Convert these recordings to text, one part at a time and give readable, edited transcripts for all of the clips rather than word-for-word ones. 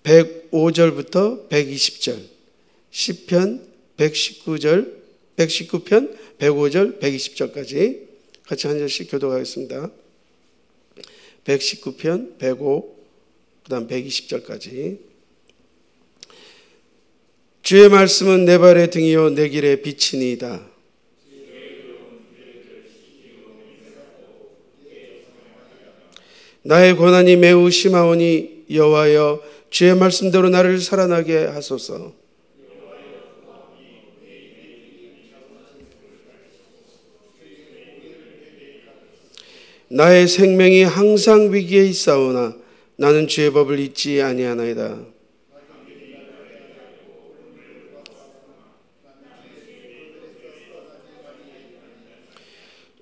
105절부터 120절, 시편 119편 105절 120절까지 같이 한 절씩 교독하겠습니다. 119편 105, 그 다음 120절까지. 주의 말씀은 내 발의 등이요 내 길의 빛이니이다. 나의 고난이 매우 심하오니 여호와여 주의 말씀대로 나를 살아나게 하소서. 나의 생명이 항상 위기에 있사오나 나는 주의 법을 잊지 아니하나이다.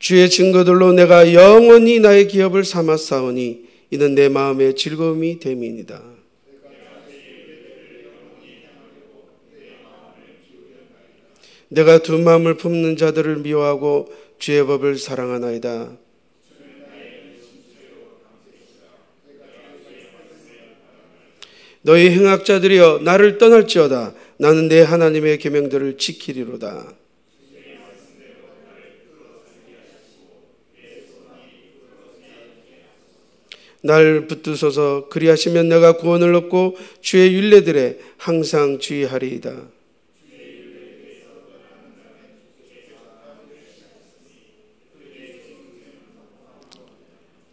주의 증거들로 내가 영원히 나의 기업을 삼았사오니 이는 내 마음의 즐거움이 됨이니이다. 내가 두 마음을 품는 자들을 미워하고 주의 법을 사랑하나이다. 너희 행악자들이여 나를 떠날지어다. 나는 내 하나님의 계명들을 지키리로다. 날 붙드소서. 그리하시면 내가 구원을 얻고 주의 율례들에 항상 주의하리이다.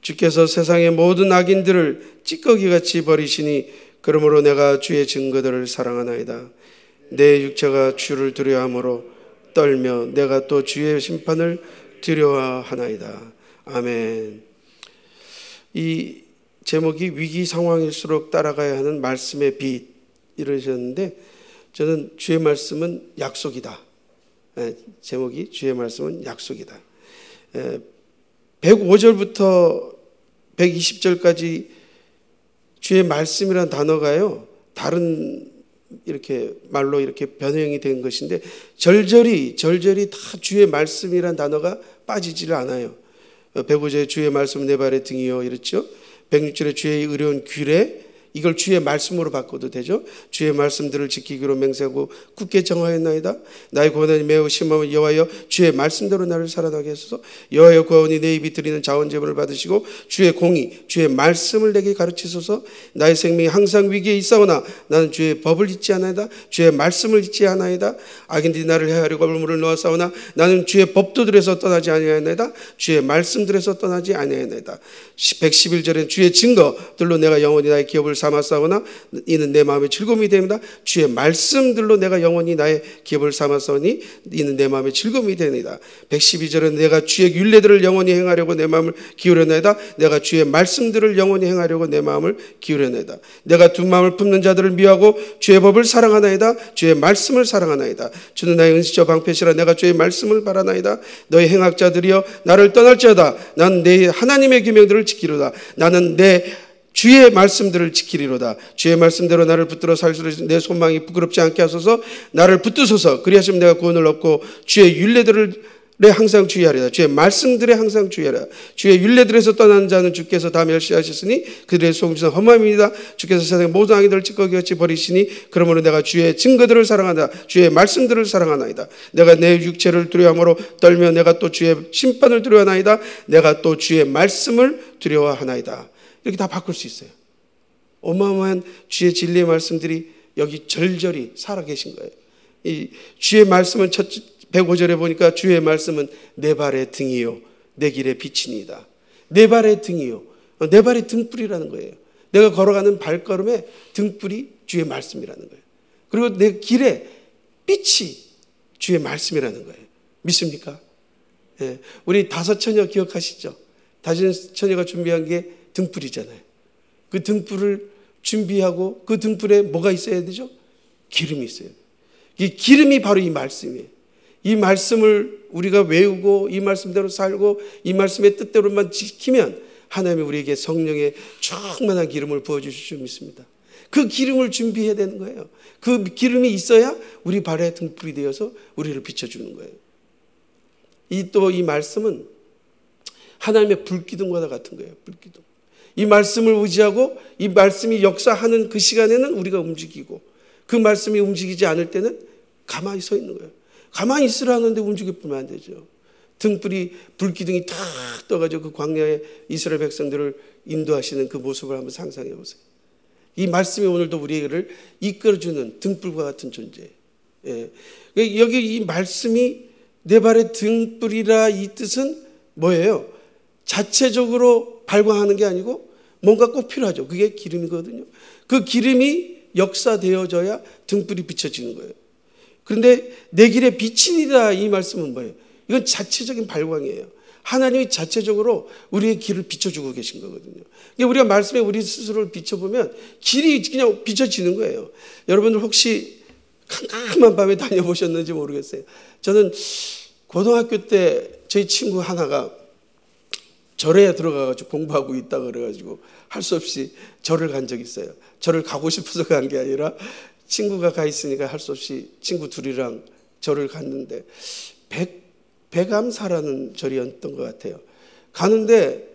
주께서 세상의 모든 악인들을 찌꺼기같이 버리시니 그러므로 내가 주의 증거들을 사랑하나이다. 내 육체가 주를 두려워하므로 떨며 내가 또 주의 심판을 두려워하나이다. 아멘. 이 제목이 위기 상황일수록 따라가야 하는 말씀의 빛 이러셨는데, 저는 주의 말씀은 약속이다. 제목이 주의 말씀은 약속이다. 105절부터 120절까지 주의 말씀이라는 단어가요, 다른 이렇게 말로 이렇게 변형이 된 것인데 절절히 다 주의 말씀이라는 단어가 빠지지를 않아요. 105절에 주의 말씀은 내 발의 등이요 이랬죠. 106절에 주의 의로운 규례, 이걸 주의 말씀으로 바꿔도 되죠. 주의 말씀들을 지키기로 맹세하고 굳게 정하였나이다. 나의 고난이 매우 심하면 여호와여 주의 말씀대로 나를 살아나게 하소서. 여호와여 구하오니 내 입이 드리는 자원 제물을 받으시고 주의 공의 주의 말씀을 내게 가르치소서. 나의 생명이 항상 위기에 있사오나 나는 주의 법을 잊지 않아이다. 주의 말씀을 잊지 않아이다. 악인들이 나를 해하려고 물을 놓았사오나 나는 주의 법도들에서 떠나지 아니하였나이다. 주의 말씀들에서 떠나지 아니하였나이다. 111절엔 주의 증거들로 내가 영원히 나의 기업을 삼았사오나 이는 내 마음의 즐거움이 됩니다. 주의 말씀들로 내가 영원히 나의 기업을 삼았사오니 이는 내 마음의 즐거움이 됩니다. 112절은 내가 주의 율례들을 영원히 행하려고 내 마음을 기울여내다. 내가 주의 말씀들을 영원히 행하려고 내 마음을 기울여내다. 내가 두 마음을 품는 자들을 미워하고 주의 법을 사랑하나이다. 주의 말씀을 사랑하나이다. 주는 나의 은시저 방패시라. 내가 주의 말씀을 바라나이다. 너희 행악자들이여 나를 떠날지어다. 나는 내 하나님의 계명들을 지키리로다. 나는 내 주의 말씀들을 지키리로다. 주의 말씀대로 나를 붙들어 살수록 내 소망이 부끄럽지 않게 하소서. 나를 붙드소서. 그리하시면 내가 구원을 얻고 주의 율례들에 항상 주의하리라. 주의 말씀들에 항상 주의하리라. 주의 율례들에서 떠나는 자는 주께서 다 멸시하셨으니 그들의 속임수는 험함입니다. 주께서 세상의 모든 악인들을 찌꺼기같이 버리시니 그러므로 내가 주의 증거들을 사랑한다. 주의 말씀들을 사랑하나이다. 내가 내 육체를 두려워함으로 떨며 내가 또 주의 심판을 두려워하나이다. 내가 또 주의 말씀을 두려워하나이다. 이렇게 다 바꿀 수 있어요. 어마어마한 주의 진리의 말씀들이 여기 절절히 살아계신 거예요. 이 주의 말씀은 105절에 보니까 주의 말씀은 내 발의 등이요 내 길의 빛이니이다. 내 발의 등이요, 내 발의 등불이라는 거예요. 내가 걸어가는 발걸음에 등불이 주의 말씀이라는 거예요. 그리고 내 길에 빛이 주의 말씀이라는 거예요. 믿습니까? 예. 우리 다섯 처녀 기억하시죠? 다섯 처녀가 준비한 게 등불이잖아요. 그 등불을 준비하고 그 등불에 뭐가 있어야 되죠? 기름이 있어요. 이 기름이 바로 이 말씀이에요. 이 말씀을 우리가 외우고 이 말씀대로 살고 이 말씀의 뜻대로만 지키면 하나님이 우리에게 성령의 충만한 기름을 부어주실 줄 믿습니다. 그 기름을 준비해야 되는 거예요. 그 기름이 있어야 우리 발에 등불이 되어서 우리를 비춰주는 거예요. 또 이 말씀은 하나님의 불기둥과 같은 거예요. 불기둥. 이 말씀을 의지하고 이 말씀이 역사하는 그 시간에는 우리가 움직이고, 그 말씀이 움직이지 않을 때는 가만히 서 있는 거예요. 가만히 있으라는데 움직이면 안 되죠. 등불이, 불기둥이 탁 떠가지고 그 광야에 이스라엘 백성들을 인도하시는 그 모습을 한번 상상해 보세요. 이 말씀이 오늘도 우리를 이끌어주는 등불과 같은 존재예요. 예. 여기 이 말씀이 내 발의 등불이라, 이 뜻은 뭐예요? 자체적으로 발광하는 게 아니고 뭔가 꼭 필요하죠. 그게 기름이거든요. 그 기름이 역사되어져야 등불이 비춰지는 거예요. 그런데 내 길에 빛이니라, 이 말씀은 뭐예요? 이건 자체적인 발광이에요. 하나님이 자체적으로 우리의 길을 비춰주고 계신 거거든요. 우리가 말씀에 우리 스스로를 비춰보면 길이 그냥 비춰지는 거예요. 여러분들 혹시 캄캄한 밤에 다녀보셨는지 모르겠어요. 저는 고등학교 때 저희 친구 하나가 절에 들어가가지고 공부하고 있다 그래가지고 할 수 없이 절을 간 적이 있어요. 절을 가고 싶어서 간 게 아니라 친구가 가 있으니까 할 수 없이 친구 둘이랑 절을 갔는데 백암사라는 절이었던 것 같아요. 가는데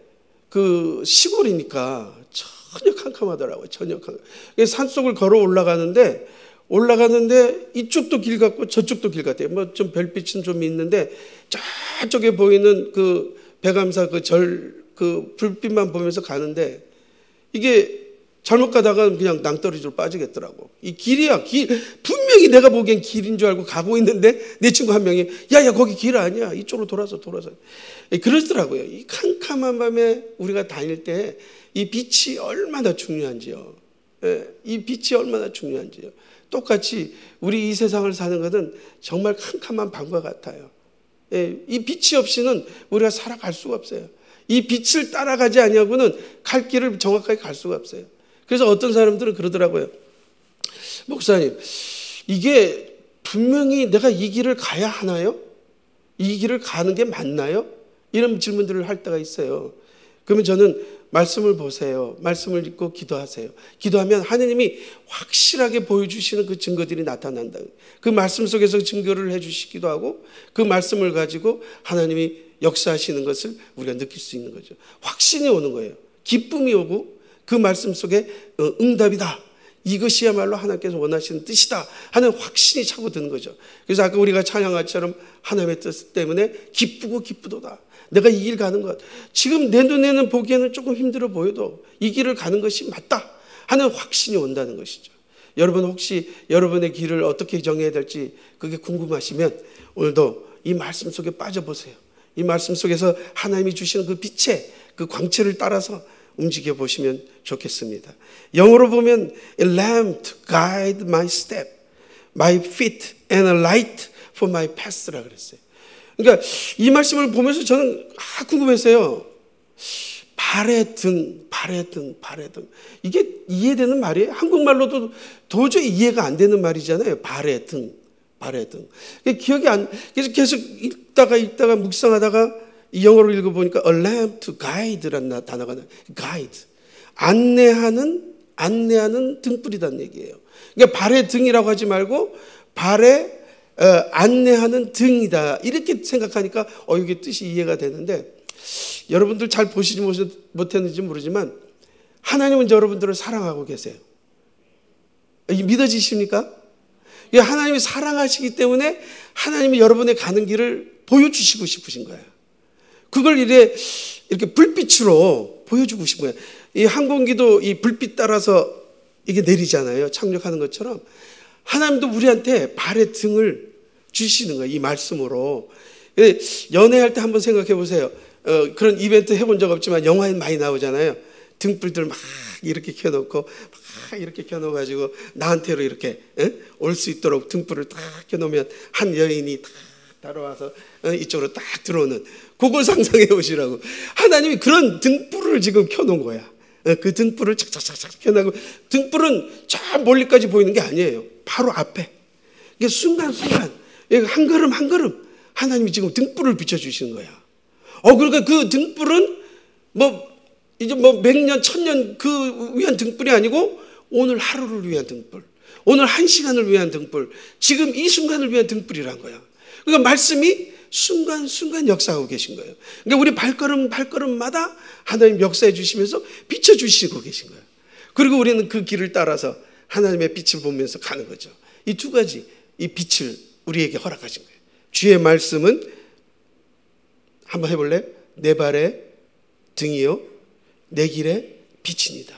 그 시골이니까 전혀 캄캄하더라고요. 전혀 캄캄. 산속을 걸어 올라가는데 이쪽도 길 같고 저쪽도 길 같아요. 뭐 좀 별빛은 좀 있는데 저쪽에 보이는 그 백암사 그 절 그 불빛만 보면서 가는데 이게 잘못 가다가 그냥 낭떠러지로 빠지겠더라고. 이 길이야. 분명히 내가 보기엔 길인 줄 알고 가고 있는데 내 친구 한 명이 야야 거기 길 아니야. 이쪽으로 돌아서. 그러더라고요. 이 캄캄한 밤에 우리가 다닐 때 이 빛이 얼마나 중요한지요. 이 빛이 얼마나 중요한지요. 똑같이 우리 이 세상을 사는 것은 정말 캄캄한 밤과 같아요. 이 빛이 없이는 우리가 살아갈 수가 없어요. 이 빛을 따라가지 아니하고는 갈 길을 정확하게 갈 수가 없어요. 그래서 어떤 사람들은 그러더라고요. 목사님, 이게 분명히 내가 이 길을 가야 하나요? 이 길을 가는 게 맞나요? 이런 질문들을 할 때가 있어요. 그러면 저는 말씀을 보세요. 말씀을 읽고 기도하세요. 기도하면 하나님이 확실하게 보여주시는 그 증거들이 나타난다. 그 말씀 속에서 증거를 해주시기도 하고 그 말씀을 가지고 하나님이 역사하시는 것을 우리가 느낄 수 있는 거죠. 확신이 오는 거예요. 기쁨이 오고 그 말씀 속에 응답이다. 이것이야말로 하나님께서 원하시는 뜻이다 하는 확신이 차고 드는 거죠. 그래서 아까 우리가 찬양하처럼 하나님의 뜻 때문에 기쁘고 기쁘도다. 내가 이 길 가는 것, 지금 내 눈에는 보기에는 조금 힘들어 보여도 이 길을 가는 것이 맞다 하는 확신이 온다는 것이죠. 여러분 혹시 여러분의 길을 어떻게 정해야 될지 그게 궁금하시면 오늘도 이 말씀 속에 빠져보세요. 이 말씀 속에서 하나님이 주시는 그 빛의 그 광채를 따라서 움직여 보시면 좋겠습니다. 영어로 보면 a lamp to guide my step, my feet and a light for my path라 그랬어요. 그러니까 이 말씀을 보면서 저는 궁금했어요. 발의 등. 이게 이해되는 말이에요? 한국말로도 도저히 이해가 안 되는 말이잖아요. 발의 등. 기억이 안, 그래서 계속 읽다가 묵상하다가 이 영어로 읽어보니까 a lamp to guide라는 단어가 나와요. guide. 안내하는 등불이라는 얘기예요. 그러니까 발의 등이라고 하지 말고 발에 안내하는 등이다. 이렇게 생각하니까 이게 뜻이 이해가 되는데 여러분들 잘 보시지 못했는지 모르지만 하나님은 여러분들을 사랑하고 계세요. 믿어지십니까? 하나님이 사랑하시기 때문에 하나님이 여러분의 가는 길을 보여주시고 싶으신 거예요. 그걸 이렇게 불빛으로 보여주고 싶은 거예요. 이 항공기도 이 불빛 따라서 이게 내리잖아요. 착륙하는 것처럼 하나님도 우리한테 발의 등을 주시는 거예요. 이 말씀으로. 연애할 때 한번 생각해 보세요. 그런 이벤트 해본 적 없지만 영화에 많이 나오잖아요. 등불들 막 이렇게 켜놓고 막 이렇게 켜놓아가지고 나한테로 이렇게 올 수 있도록 등불을 딱 켜놓으면 한 여인이 딱 따라와서 이쪽으로 딱 들어오는, 그걸 상상해 보시라고. 하나님이 그런 등불을 지금 켜놓은 거야. 그 등불을 착착착착 켜놓고, 등불은 저 멀리까지 보이는 게 아니에요. 바로 앞에. 이게 순간순간 한 걸음 한 걸음 하나님이 지금 등불을 비춰주시는 거야. 그러니까 그 등불은 이제 백년, 천년 그 위한 등불이 아니고 오늘 하루를 위한 등불, 오늘 한 시간을 위한 등불, 지금 이 순간을 위한 등불이란 거야. 그러니까 말씀이 순간순간 역사하고 계신 거예요. 그러니까 우리 발걸음마다 하나님 역사해 주시면서 비춰주시고 계신 거예요. 그리고 우리는 그 길을 따라서 하나님의 빛을 보면서 가는 거죠. 이 두 가지, 이 빛을 우리에게 허락하신 거예요. 주의 말씀은 한번 해볼래? 내 발의 등이요 내 길의 빛입니다.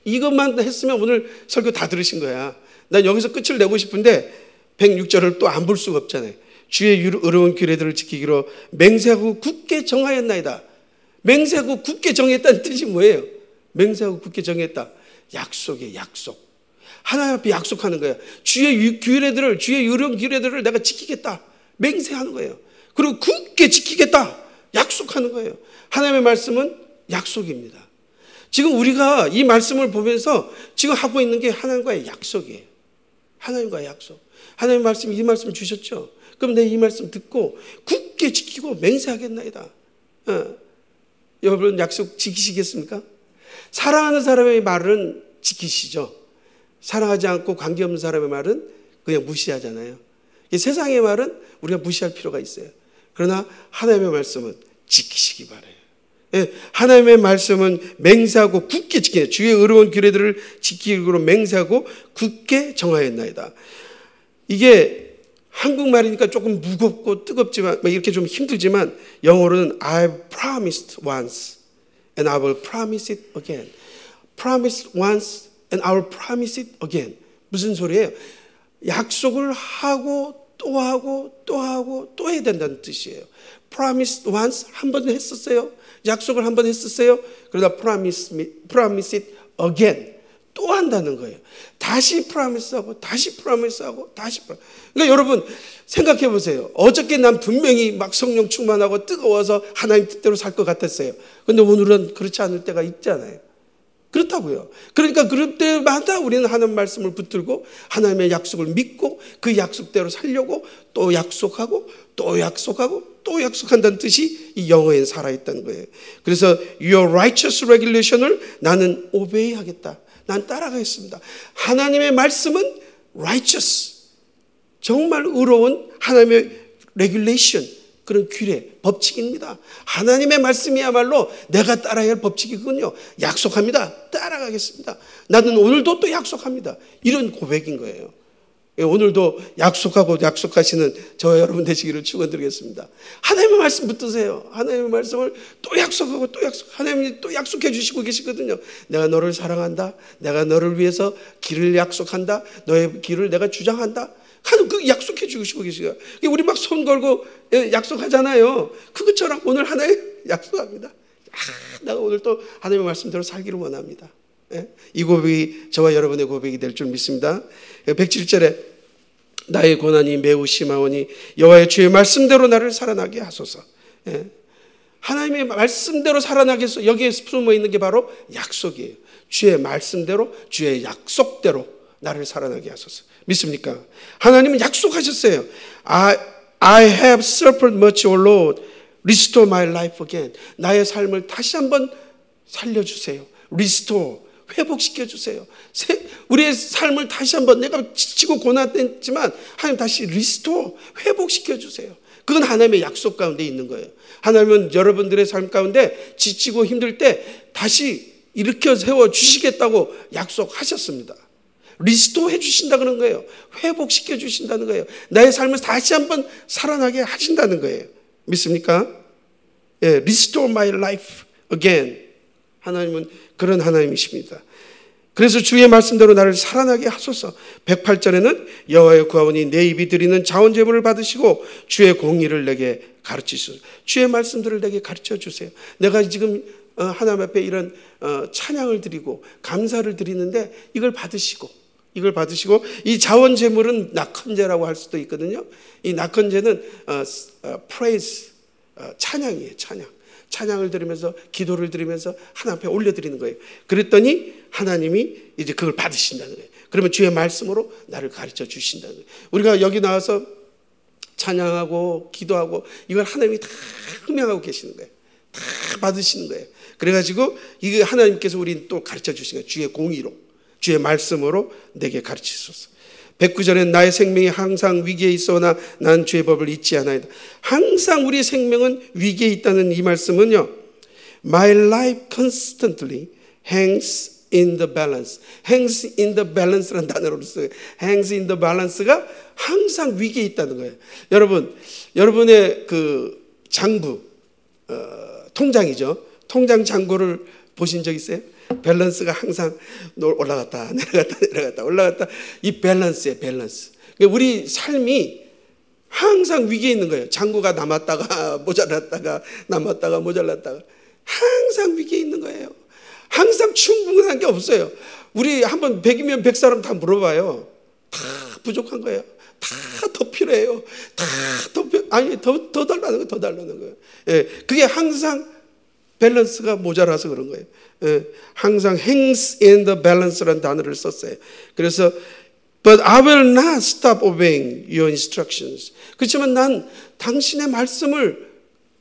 이것만 했으면 오늘 설교 다 들으신 거야. 난 여기서 끝을 내고 싶은데 106절을 또 안 볼 수가 없잖아요. 주의 의로운 규례들을 지키기로 맹세하고 굳게 정하였나이다. 맹세하고 굳게 정했다는 뜻이 뭐예요? 맹세하고 굳게 정했다. 약속이에요. 약속. 하나님 앞에 약속하는 거예요. 주의 규례들을, 주의 의로운 규례들을 내가 지키겠다. 맹세하는 거예요. 그리고 굳게 지키겠다. 약속하는 거예요. 하나님의 말씀은 약속입니다. 지금 우리가 이 말씀을 보면서 지금 하고 있는 게 하나님과의 약속이에요. 하나님과의 약속. 하나님의 말씀, 이 말씀 주셨죠? 그럼 내 이 말씀 듣고 굳게 지키고 맹세하겠나이다. 여러분 약속 지키시겠습니까? 사랑하는 사람의 말은 지키시죠. 사랑하지 않고 관계없는 사람의 말은 그냥 무시하잖아요. 이 세상의 말은 우리가 무시할 필요가 있어요. 그러나 하나님의 말씀은 지키시기 바라요. 예, 하나님의 말씀은 맹세하고 굳게 지키네. 주의 의로운 규례들을 지키기로 맹세하고 굳게 정하였나이다. 이게 한국말이니까 조금 무겁고 뜨겁지만 이렇게 좀 힘들지만 영어로는 I've promised once and I will promise it again. Promised once and I will promise it again. 무슨 소리예요? 약속을 하고 또 하고 또 하고 또 해야 된다는 뜻이에요. Promised once 한 번 했었어요. 약속을 한 번 했었어요. 그러다 promise it again 또 한다는 거예요. 다시 프라미스하고 다시 프라미스하고 다시 프라미스. 그러니까 여러분 생각해 보세요. 어저께 난 분명히 막 성령 충만하고 뜨거워서 하나님 뜻대로 살 것 같았어요. 그런데 오늘은 그렇지 않을 때가 있잖아요. 그렇다고요. 그러니까 그럴 때마다 우리는 하나님 말씀을 붙들고 하나님의 약속을 믿고 그 약속대로 살려고 또 약속하고 또 약속하고 또 약속한다는 뜻이 이 영어에 살아있다는 거예요. 그래서 your righteous regulation을 나는 obey 하겠다. 난 따라가겠습니다. 하나님의 말씀은 righteous, 정말 의로운 하나님의 regulation, 그런 규례, 법칙입니다. 하나님의 말씀이야말로 내가 따라야 할 법칙이군요. 약속합니다. 따라가겠습니다. 나는 오늘도 또 약속합니다. 이런 고백인 거예요. 오늘도 약속하고 약속하시는 저와 여러분 되시기를 축원드리겠습니다. 하나님의 말씀 붙드세요. 하나님의 말씀을 또 약속하고 또 약속. 하나님이 또 약속해 주시고 계시거든요. 내가 너를 사랑한다. 내가 너를 위해서 길을 약속한다. 너의 길을 내가 주장한다. 하나님 그 약속해 주시고 계시고요. 우리 막 손 걸고 약속하잖아요. 그것처럼 오늘 하나님 약속합니다. 내가 오늘 또 하나님의 말씀대로 살기를 원합니다. 이 고백이 저와 여러분의 고백이 될 줄 믿습니다. 107절에 나의 고난이 매우 심하오니 여호와의 주의 말씀대로 나를 살아나게 하소서. 하나님의 말씀대로 살아나게 해서 여기에 숨어 있는 게 바로 약속이에요. 주의 말씀대로 주의 약속대로 나를 살아나게 하소서. 믿습니까? 하나님은 약속하셨어요. I have suffered much, O Lord. Restore my life again. 나의 삶을 다시 한번 살려주세요. Restore. 회복시켜주세요. 우리의 삶을 다시 한번 내가 지치고 고난했지만 하나님 다시 restore. 회복시켜주세요. 그건 하나님의 약속 가운데 있는 거예요. 하나님은 여러분들의 삶 가운데 지치고 힘들 때 다시 일으켜 세워주시겠다고 약속하셨습니다. 리스토어 해주신다 그런 거예요. 회복시켜 주신다는 거예요. 나의 삶을 다시 한번 살아나게 하신다는 거예요. 믿습니까? 예, Restore my life again. 하나님은 그런 하나님이십니다. 그래서 주의 말씀대로 나를 살아나게 하소서. 108절에는 여호와의 구하오니 내 입이 드리는 자원제물을 받으시고 주의 공의를 내게 가르치소서. 주의 말씀들을 내게 가르쳐 주세요. 내가 지금 하나님 앞에 이런 찬양을 드리고 감사를 드리는데 이걸 받으시고 이 자원제물은 낙헌제라고 할 수도 있거든요. 이 낙헌제는 praise, 찬양이에요. 찬양을 드리면서 기도를 드리면서 하나님 앞에 올려드리는 거예요. 그랬더니 하나님이 이제 그걸 받으신다는 거예요. 그러면 주의 말씀으로 나를 가르쳐 주신다는 거예요. 우리가 여기 나와서 찬양하고 기도하고 이걸 하나님이 다 흥명하고 계시는 거예요. 다 받으시는 거예요. 그래가지고 이게 하나님께서 우리는 또 가르쳐 주신 거예요. 주의 공의로, 주의 말씀으로 내게 가르치소서. 109절에 나의 생명이 항상 위기에 있어오나 난 주의 법을 잊지 않아이다. 항상 우리의 생명은 위기에 있다는 이 말씀은요, My life constantly hangs in the balance. hangs in the balance라는 단어로 써요. hangs in the balance가 항상 위기에 있다는 거예요. 여러분의 그 장부, 통장이죠. 통장 잔고를 보신 적 있어요? 밸런스가 항상 올라갔다 내려갔다 올라갔다. 이 밸런스예요, 밸런스. 우리 삶이 항상 위기에 있는 거예요. 잔고가 남았다가 모자랐다가 남았다가 모자랐다가 항상 위기에 있는 거예요. 항상 충분한 게 없어요. 우리 한번 100이면 100사람 다 물어봐요. 다 부족한 거예요. 다 더 필요해요. 더 달라는 거예요. 예, 그게 항상 밸런스가 모자라서 그런 거예요. 예, 항상 hangs in the balance라는 단어를 썼어요. 그래서 But I will not stop obeying your instructions. 그렇지만 난 당신의 말씀을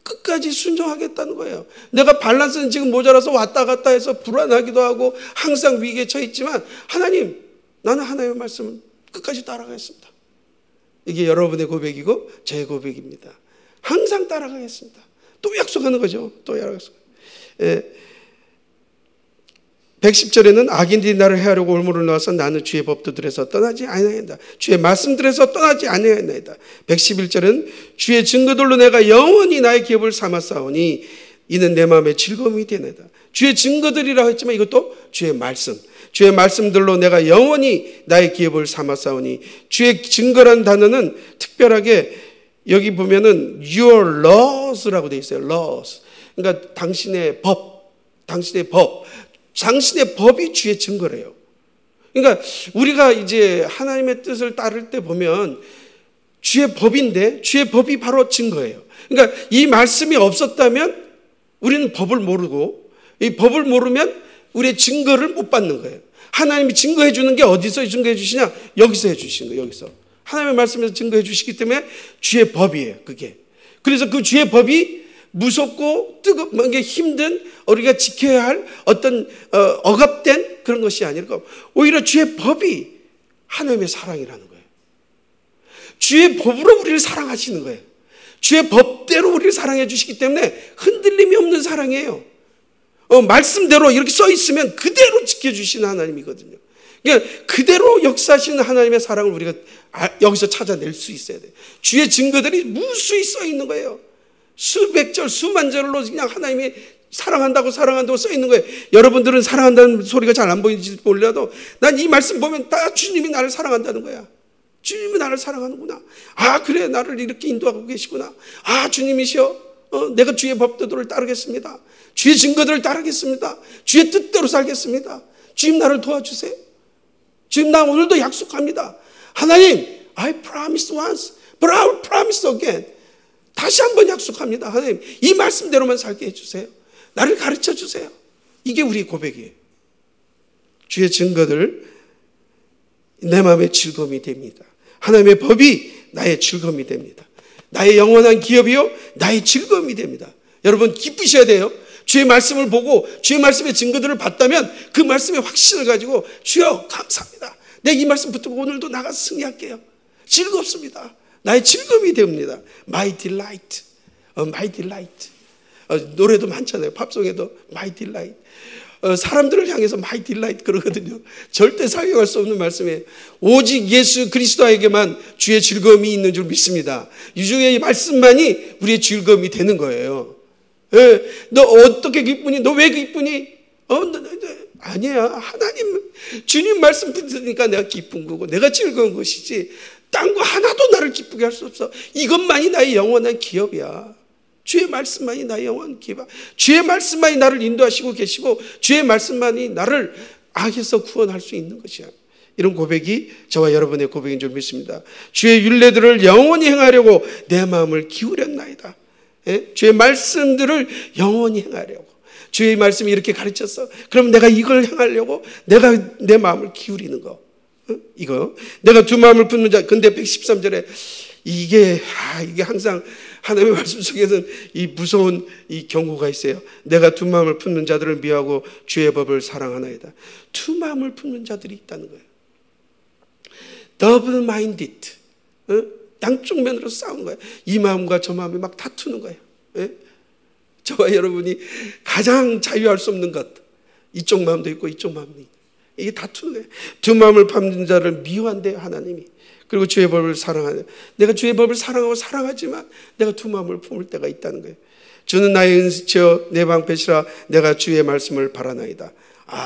끝까지 순종하겠다는 거예요. 내가 밸런스는 지금 모자라서 왔다 갔다 해서 불안하기도 하고 항상 위기에 처했지만 하나님, 나는 하나님의 말씀을 끝까지 따라가겠습니다. 이게 여러분의 고백이고 저의 고백입니다. 항상 따라가겠습니다. 또 약속하는 거죠. 또 약속. 110절에는 악인들이 나를 해하려고 올무를 놓아서 나는 주의 법도들에서 떠나지 아니하였다. 주의 말씀들에서 떠나지 아니하였나이다. 111절은 주의 증거들로 내가 영원히 나의 기업을 삼았사오니 이는 내 마음의 즐거움이 되나이다. 주의 증거들이라고 했지만 이것도 주의 말씀. 주의 말씀들로 내가 영원히 나의 기업을 삼았사오니 주의 증거라는 단어는 특별하게 여기 보면은 your laws라고 되어 있어요. laws. 그러니까 당신의 법이 주의 증거래요. 그러니까 우리가 이제 하나님의 뜻을 따를 때 보면 주의 법인데 주의 법이 바로 증거예요. 그러니까 이 말씀이 없었다면 우리는 법을 모르고 이 법을 모르면 우리의 증거를 못 받는 거예요. 하나님이 증거해 주는 게 어디서 증거해 주시냐? 여기서 해 주시는 거예요. 여기서. 하나님의 말씀에서 증거해 주시기 때문에 주의 법이에요. 그게. 그래서 그 주의 법이 무섭고 뜨겁게 힘든 우리가 지켜야 할 어떤 억압된 그런 것이 아니라 오히려 주의 법이 하나님의 사랑이라는 거예요. 주의 법으로 우리를 사랑하시는 거예요. 주의 법대로 우리를 사랑해 주시기 때문에 흔들림이 없는 사랑이에요. 말씀대로 이렇게 써 있으면 그대로 지켜주시는 하나님이거든요. 그러니까 그대로 역사하시는 하나님의 사랑을 우리가 여기서 찾아낼 수 있어야 돼요. 주의 증거들이 무수히 써 있는 거예요. 수백 절, 수만 절로 그냥 하나님이 사랑한다고 써 있는 거예요. 여러분들은 사랑한다는 소리가 잘 안 보이는지 몰라도 난 이 말씀 보면 다 주님이 나를 사랑한다는 거야. 주님이 나를 사랑하는구나. 아, 그래, 나를 이렇게 인도하고 계시구나. 아, 주님이시여, 내가 주의 법도들을 따르겠습니다. 주의 증거들을 따르겠습니다. 주의 뜻대로 살겠습니다. 주님, 나를 도와주세요. 주님, 나 오늘도 약속합니다. 하나님, I promised once, but I will promise again. 다시 한번 약속합니다. 하나님, 이 말씀대로만 살게 해주세요. 나를 가르쳐 주세요. 이게 우리의 고백이에요. 주의 증거들 내 마음의 즐거움이 됩니다. 하나님의 법이 나의 즐거움이 됩니다. 나의 영원한 기업이요 나의 즐거움이 됩니다. 여러분 기쁘셔야 돼요. 주의 말씀을 보고 주의 말씀의 증거들을 봤다면 그 말씀의 확신을 가지고 주여 감사합니다. 내가 이 말씀 붙들고 오늘도 나가서 승리할게요. 즐겁습니다. 나의 즐거움이 됩니다. My delight, my delight. 노래도 많잖아요. 팝송에도 my delight. 사람들을 향해서 my delight 그러거든요. 절대 사용할 수 없는 말씀이에요. 오직 예수 그리스도에게만 주의 즐거움이 있는 줄 믿습니다. 이 중에 이 말씀만이 우리의 즐거움이 되는 거예요. 너 어떻게 기쁘니? 너 왜 기쁘니? 아니야. 하나님 주님 말씀 듣으니까 내가 기쁜 거고 내가 즐거운 것이지 딴 거 하나도 나를 기쁘게 할 수 없어. 이것만이 나의 영원한 기업이야. 주의 말씀만이 나의 영원한 기업이야. 주의 말씀만이 나를 인도하시고 계시고 주의 말씀만이 나를 악에서 구원할 수 있는 것이야. 이런 고백이 저와 여러분의 고백인 줄 믿습니다. 주의 율례들을 영원히 행하려고 내 마음을 기울였나이다. 주의 말씀들을 영원히 행하려고. 주의 말씀이 이렇게 가르쳤어. 그럼 내가 이걸 행하려고 내가 내 마음을 기울이는 거. 이거 내가 두 마음을 품는 자. 근데 113절에 이게 항상 하나님의 말씀 속에서는 이 무서운 이 경고가 있어요. 내가 두 마음을 품는 자들을 미워하고 주의 법을 사랑하나이다. 두 마음을 품는 자들이 있다는 거예요. 더블 마인디드. 양쪽 면으로 싸우는 거예요. 이 마음과 저 마음이 막 다투는 거예요. 저와 여러분이 가장 자유할 수 없는 것, 이쪽 마음도 있고 이쪽 마음도 있고, 이게 다투는 거예요. 두 마음을 품는 자를 미워한대요, 하나님이. 그리고 주의 법을 사랑하는, 내가 주의 법을 사랑하고 사랑하지만 내가 두 마음을 품을 때가 있다는 거예요. 주는 나의 은혜여 내 방패시라 내가 주의 말씀을 바라나이다.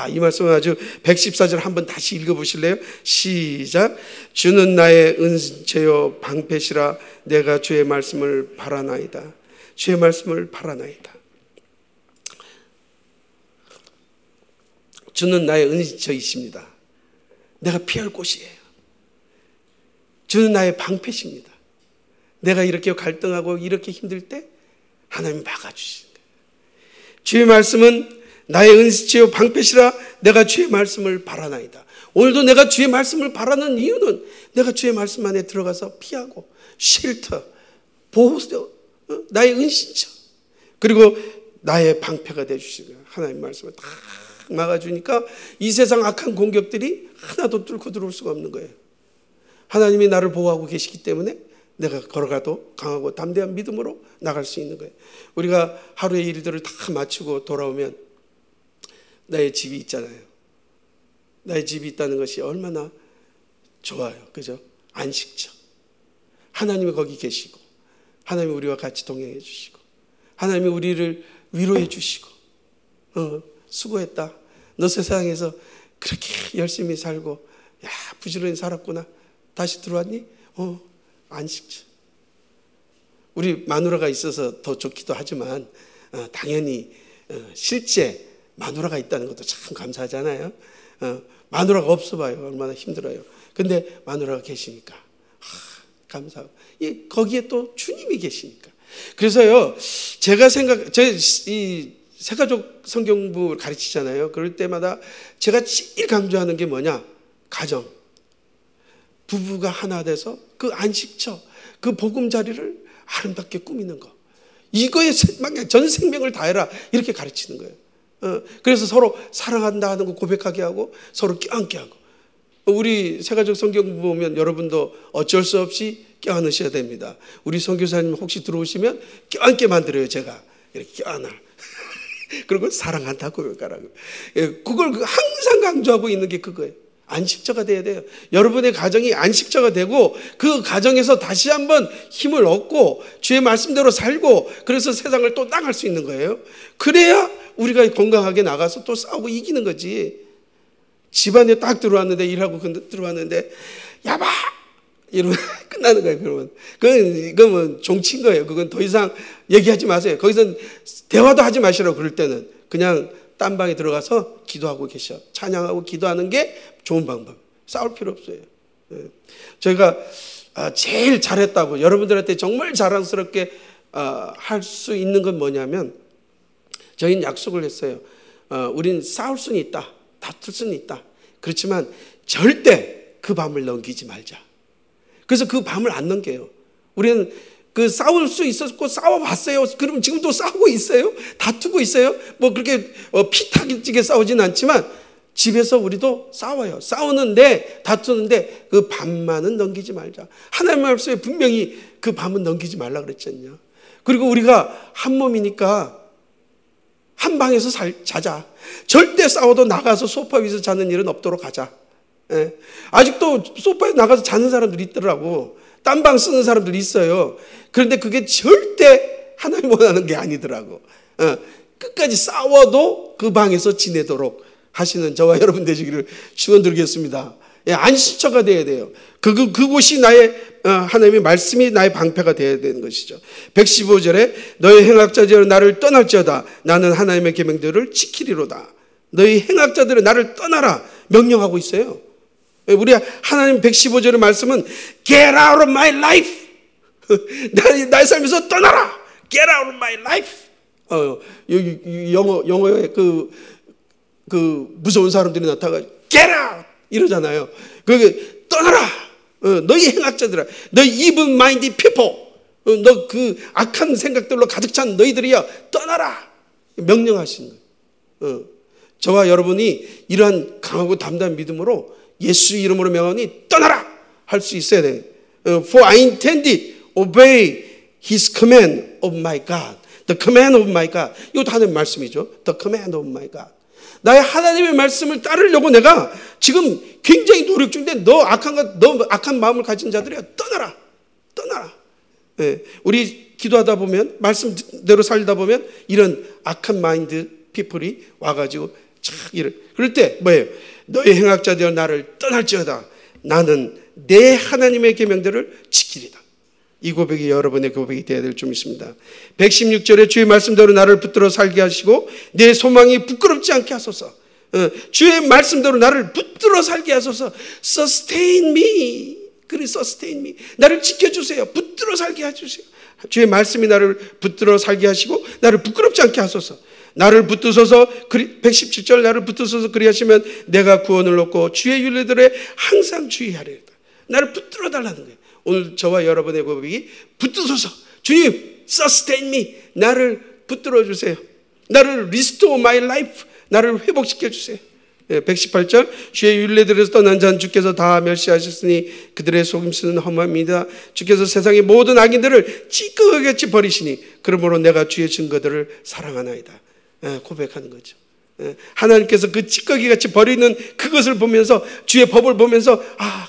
이 말씀은 아주 114절 한번 다시 읽어보실래요? 시작. 주는 나의 은혜여 방패시라 내가 주의 말씀을 바라나이다. 주의 말씀을 바라나이다. 주는 나의 은혜이십니다. 내가 피할 곳이에요. 주는 나의 방패십니다. 내가 이렇게 갈등하고 이렇게 힘들 때 하나님이 막아주시는 거예요. 주의 말씀은 나의 은혜요 방패시라 내가 주의 말씀을 바라나이다. 오늘도 내가 주의 말씀을 바라는 이유는 내가 주의 말씀 안에 들어가서 피하고 쉘터, 보호, 나의 은신처, 그리고 나의 방패가 되어주시는 거예요. 하나님 말씀을 다 막아주니까 이 세상 악한 공격들이 하나도 뚫고 들어올 수가 없는 거예요. 하나님이 나를 보호하고 계시기 때문에 내가 걸어가도 강하고 담대한 믿음으로 나갈 수 있는 거예요. 우리가 하루의 일들을 다 마치고 돌아오면 나의 집이 있잖아요. 나의 집이 있다는 것이 얼마나 좋아요. 그죠? 안식처. 하나님이 거기 계시고, 하나님이 우리와 같이 동행해 주시고, 하나님이 우리를 위로해 주시고, 수고했다. 너 세상에서 그렇게 열심히 살고, 부지런히 살았구나. 다시 들어왔니? 안식처. 우리 마누라가 있어서 더 좋기도 하지만, 당연히 실제 마누라가 있다는 것도 참 감사하잖아요. 마누라가 없어 봐요. 얼마나 힘들어요. 근데 마누라가 계시니까 감사하고, 거기에 또 주님이 계시니까. 그래서요, 제가 이 새가족 성경부를 가르치잖아요. 그럴 때마다 제가 제일 강조하는 게 뭐냐? 가정. 부부가 하나 돼서 그 안식처, 그 보금자리를 아름답게 꾸미는 거. 이거에 전 생명을 다해라. 이렇게 가르치는 거예요. 그래서 서로 사랑한다 하는 거 고백하게 하고 서로 껴안게 하고. 우리 새가족 성경 보면 여러분도 어쩔 수 없이 껴안으셔야 됩니다. 우리 선교사님 혹시 들어오시면 껴안게 만들어요. 제가 이렇게 껴안아. 그리고 사랑한다 고백하라고. 그걸 항상 강조하고 있는 게 그거예요. 안식처가 돼야 돼요. 여러분의 가정이 안식처가 되고 그 가정에서 다시 한번 힘을 얻고 주의 말씀대로 살고, 그래서 세상을 또 나갈 수 있는 거예요. 그래야 우리가 건강하게 나가서 또 싸우고 이기는 거지. 집안에 딱 들어왔는데, 일하고 들어왔는데 야바! 이러면 끝나는 거예요. 그러면 그건 종친 거예요. 그건 더 이상 얘기하지 마세요. 거기서 대화도 하지 마시라고. 그럴 때는 그냥 딴 방에 들어가서 기도하고 계셔. 찬양하고 기도하는 게 좋은 방법. 싸울 필요 없어요. 저희가 제일 잘했다고 여러분들한테 정말 자랑스럽게 할 수 있는 건 뭐냐면, 저희는 약속을 했어요. 우린 싸울 수는 있다. 다툴 수는 있다. 그렇지만 절대 그 밤을 넘기지 말자. 그래서 그 밤을 안 넘겨요. 우리는 그 싸울 수 있었고 싸워봤어요. 그럼 지금도 싸우고 있어요. 다투고 있어요. 뭐 그렇게 피 타기지게 싸우진 않지만 집에서 우리도 싸워요. 싸우는데, 다투는데 그 밤만은 넘기지 말자. 하나님 말씀에 분명히 그 밤은 넘기지 말라 그랬잖아요. 그리고 우리가 한 몸이니까 한 방에서 자자. 절대 싸워도 나가서 소파 위에서 자는 일은 없도록 하자. 아직도 소파에 나가서 자는 사람들이 있더라고. 딴 방 쓰는 사람들이 있어요. 그런데 그게 절대 하나님 원하는 게 아니더라고. 끝까지 싸워도 그 방에서 지내도록 하시는 저와 여러분 되시기를 축원드리겠습니다. 안식처가 되어야 돼요. 그곳이 하나님의 말씀이 나의 방패가 되어야 되는 것이죠. 115절에 너희 행악자들은 나를 떠날지어다 나는 하나님의 계명들을 지키리로다. 너희 행악자들은 나를 떠나라 명령하고 있어요. 우리 하나님 115절의 말씀은 Get out of my life. 나의 삶에서 떠나라. Get out of my life. 여기 영어에 그 무서운 사람들이 나타나서 Get out 이러잖아요. 그게 떠나라. 너희 행악자들아, 너희 evil-minded people, 너 그 악한 생각들로 가득 찬 너희들이야 떠나라 명령하신 거예요. 저와 여러분이 이러한 강하고 담대한 믿음으로 예수 이름으로 명하니 떠나라 할 수 있어야 돼. For I intended obey His command of my God. The command of my God. 이것도 하나님의 말씀이죠. The command of my God. 나의 하나님의 말씀을 따르려고 내가 지금 굉장히 노력 중인데 너 악한 마음을 가진 자들이야. 떠나라. 네, 우리 기도하다 보면 말씀대로 살다 보면 이런 악한 마인드 피플이 와가지고 그럴 때 뭐예요? 너의 행악자되어 나를 떠날지어다. 나는 내 하나님의 계명들을 지키리다. 이 고백이 여러분의 고백이 되어야 될 좀 있습니다. 116절에 주의 말씀대로 나를 붙들어 살게 하시고 내 소망이 부끄럽지 않게 하소서. 주의 말씀대로 나를 붙들어 살게 하소서. Sustain me. 그래 sustain me. 나를 지켜주세요. 붙들어 살게 해주세요. 주의 말씀이 나를 붙들어 살게 하시고 나를 부끄럽지 않게 하소서. 나를 붙드소서. 117절 나를 붙드소서 그리하시면 내가 구원을 얻고 주의 윤례들에 항상 주의하리이다. 나를 붙들어 달라는 거예요. 오늘 저와 여러분의 고백이 붙드소서. 주님 sustain me. 나를 붙들어 주세요. 나를 restore my life. 나를 회복시켜 주세요. 118절 주의 율례들에서 떠난 자는 주께서 다 멸시하셨으니 그들의 속임수는 험합니다. 주께서 세상의 모든 악인들을 찌꺼기같이 버리시니 그러므로 내가 주의 증거들을 사랑하나이다. 고백하는 거죠. 하나님께서 그 찌꺼기같이 버리는 그것을 보면서 주의 법을 보면서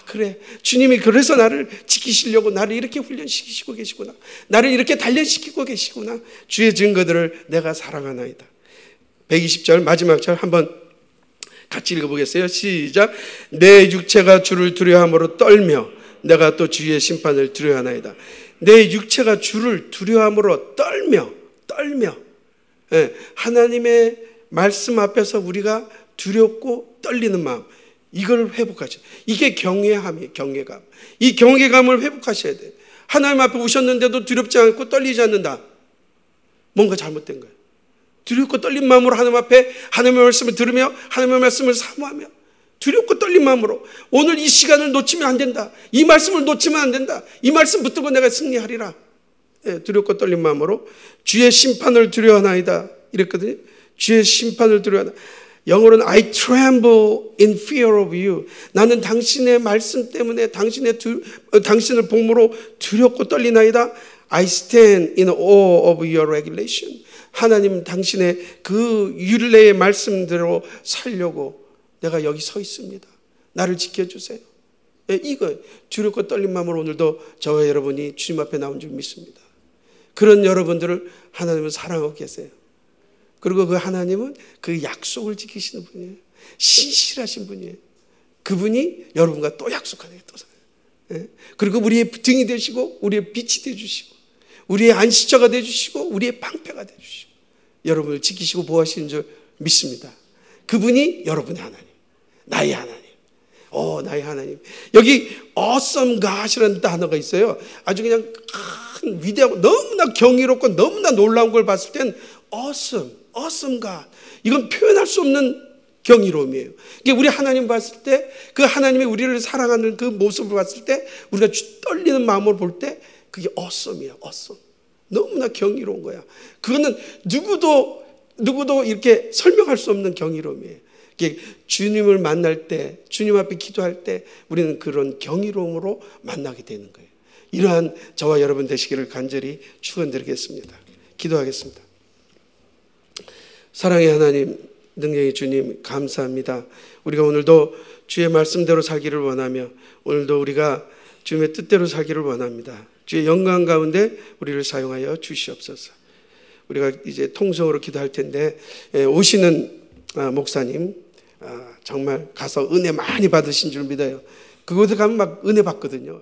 그래 주님이 그래서 나를 지키시려고 나를 이렇게 훈련시키시고 계시구나. 나를 이렇게 단련시키고 계시구나. 주의 증거들을 내가 사랑하나이다. 120절 마지막 절 한번 같이 읽어보겠어요. 시작. 내 육체가 주를 두려워함으로 떨며 내가 또 주의 심판을 두려워하나이다. 내 육체가 주를 두려워함으로 떨며 하나님의 말씀 앞에서 우리가 두렵고 떨리는 마음 이걸 회복하죠. 이게 경외함이에요. 경외감. 이 경외감을 회복하셔야 돼요. 하나님 앞에 오셨는데도 두렵지 않고 떨리지 않는다. 뭔가 잘못된 거예요. 두렵고 떨린 마음으로 하나님 앞에 하나님의 말씀을 들으며 하나님의 말씀을 사모하며 두렵고 떨린 마음으로 오늘 이 시간을 놓치면 안 된다. 이 말씀을 놓치면 안 된다. 이 말씀 붙들고 내가 승리하리라. 두렵고 떨린 마음으로 주의 심판을 두려워하나이다. 이랬거든요. 주의 심판을 두려워하나. 영어로는 I tremble in fear of you. 나는 당신의 말씀 때문에 당신을 복무로 두렵고 떨리나이다. I stand in awe of your regulation. 하나님 당신의 그 율례의 말씀대로 살려고 내가 여기 서 있습니다. 나를 지켜주세요. 이거 두렵고 떨린 마음으로 오늘도 저와 여러분이 주님 앞에 나온 줄 믿습니다. 그런 여러분들을 하나님은 사랑하고 계세요. 그리고 그 하나님은 그 약속을 지키시는 분이에요. 신실하신 분이에요. 그분이 여러분과 또 약속하는 게 또 살아요. 그리고 우리의 등이 되시고 우리의 빛이 되주시고 우리의 안식처가 되주시고 우리의 방패가 되주시고 여러분을 지키시고 보호하시는 줄 믿습니다. 그분이 여러분의 하나님, 나의 하나님. 나의 하나님. 여기 awesome God이라는 단어가 있어요. 아주 그냥 큰 위대하고 너무나 경이롭고 너무나 놀라운 걸 봤을 땐 awesome God. 이건 표현할 수 없는 경이로움이에요. 이게 우리 하나님 봤을 때 그 하나님이 우리를 사랑하는 그 모습을 봤을 때 우리가 떨리는 마음으로 볼 때 그게 awesome이야. awesome. 너무나 경이로운 거야. 그거는 누구도 이렇게 설명할 수 없는 경이로움이에요. 주님을 만날 때, 주님 앞에 기도할 때 우리는 그런 경이로움으로 만나게 되는 거예요. 이러한 저와 여러분 되시기를 간절히 축원드리겠습니다. 기도하겠습니다. 사랑의 하나님, 능력의 주님 감사합니다. 우리가 오늘도 주의 말씀대로 살기를 원하며 오늘도 우리가 주님의 뜻대로 살기를 원합니다. 주의 영광 가운데 우리를 사용하여 주시옵소서. 우리가 이제 통성으로 기도할 텐데 오시는 목사님 정말 가서 은혜 많이 받으신 줄 믿어요. 그곳에 가면 막 은혜 받거든요.